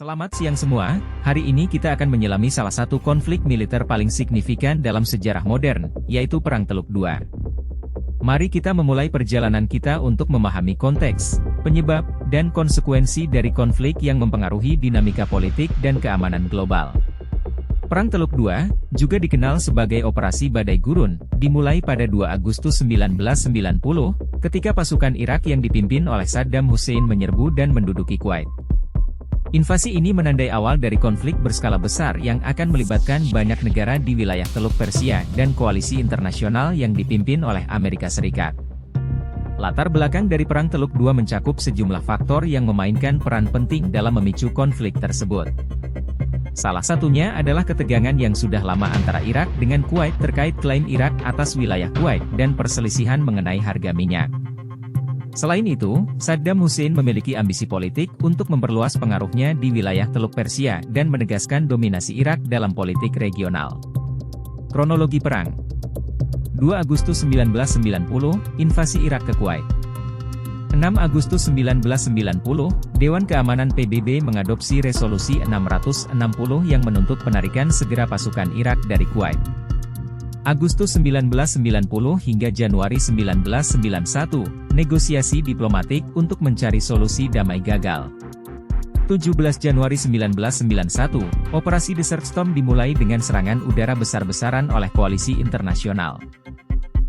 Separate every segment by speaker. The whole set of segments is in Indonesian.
Speaker 1: Selamat siang semua, hari ini kita akan menyelami salah satu konflik militer paling signifikan dalam sejarah modern, yaitu Perang Teluk II. Mari kita memulai perjalanan kita untuk memahami konteks, penyebab, dan konsekuensi dari konflik yang mempengaruhi dinamika politik dan keamanan global. Perang Teluk II, juga dikenal sebagai Operasi Badai Gurun, dimulai pada 2 Agustus 1990, ketika pasukan Irak yang dipimpin oleh Saddam Hussein menyerbu dan menduduki Kuwait. Invasi ini menandai awal dari konflik berskala besar yang akan melibatkan banyak negara di wilayah Teluk Persia dan koalisi internasional yang dipimpin oleh Amerika Serikat. Latar belakang dari Perang Teluk II mencakup sejumlah faktor yang memainkan peran penting dalam memicu konflik tersebut. Salah satunya adalah ketegangan yang sudah lama antara Irak dengan Kuwait terkait klaim Irak atas wilayah Kuwait dan perselisihan mengenai harga minyak. Selain itu, Saddam Hussein memiliki ambisi politik untuk memperluas pengaruhnya di wilayah Teluk Persia dan menegaskan dominasi Irak dalam politik regional. Kronologi Perang 2 Agustus 1990, invasi Irak ke Kuwait. 6 Agustus 1990, Dewan Keamanan PBB mengadopsi resolusi 660 yang menuntut penarikan segera pasukan Irak dari Kuwait. Agustus 1990 hingga Januari 1991, negosiasi diplomatik untuk mencari solusi damai gagal. 17 Januari 1991, Operasi Desert Storm dimulai dengan serangan udara besar-besaran oleh koalisi internasional.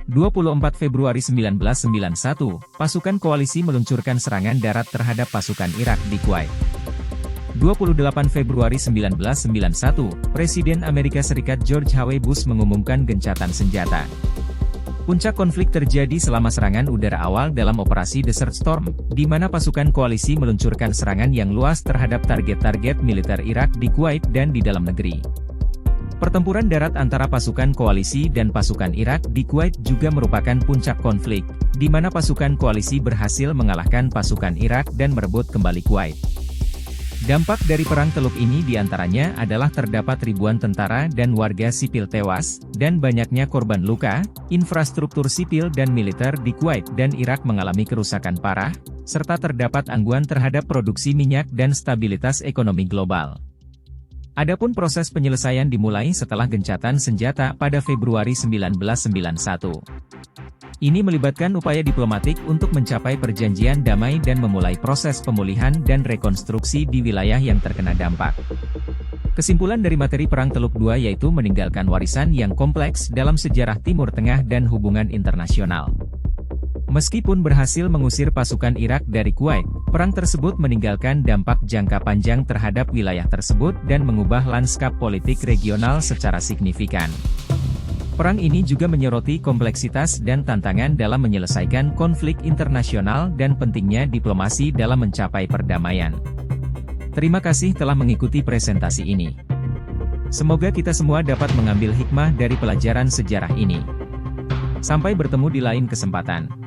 Speaker 1: 24 Februari 1991, pasukan koalisi meluncurkan serangan darat terhadap pasukan Irak di Kuwait. 28 Februari 1991, Presiden Amerika Serikat George H. W. Bush mengumumkan gencatan senjata. Puncak konflik terjadi selama serangan udara awal dalam Operasi Desert Storm, di mana pasukan koalisi meluncurkan serangan yang luas terhadap target-target militer Irak di Kuwait dan di dalam negeri. Pertempuran darat antara pasukan koalisi dan pasukan Irak di Kuwait juga merupakan puncak konflik, di mana pasukan koalisi berhasil mengalahkan pasukan Irak dan merebut kembali Kuwait. Dampak dari Perang Teluk ini diantaranya adalah terdapat ribuan tentara dan warga sipil tewas, dan banyaknya korban luka, infrastruktur sipil dan militer di Kuwait dan Irak mengalami kerusakan parah, serta terdapat gangguan terhadap produksi minyak dan stabilitas ekonomi global. Adapun proses penyelesaian dimulai setelah gencatan senjata pada Februari 1991. Ini melibatkan upaya diplomatik untuk mencapai perjanjian damai dan memulai proses pemulihan dan rekonstruksi di wilayah yang terkena dampak. Kesimpulan dari materi Perang Teluk II yaitu meninggalkan warisan yang kompleks dalam sejarah Timur Tengah dan hubungan internasional. Meskipun berhasil mengusir pasukan Irak dari Kuwait, perang tersebut meninggalkan dampak jangka panjang terhadap wilayah tersebut dan mengubah lanskap politik regional secara signifikan. Perang ini juga menyoroti kompleksitas dan tantangan dalam menyelesaikan konflik internasional dan pentingnya diplomasi dalam mencapai perdamaian. Terima kasih telah mengikuti presentasi ini. Semoga kita semua dapat mengambil hikmah dari pelajaran sejarah ini. Sampai bertemu di lain kesempatan.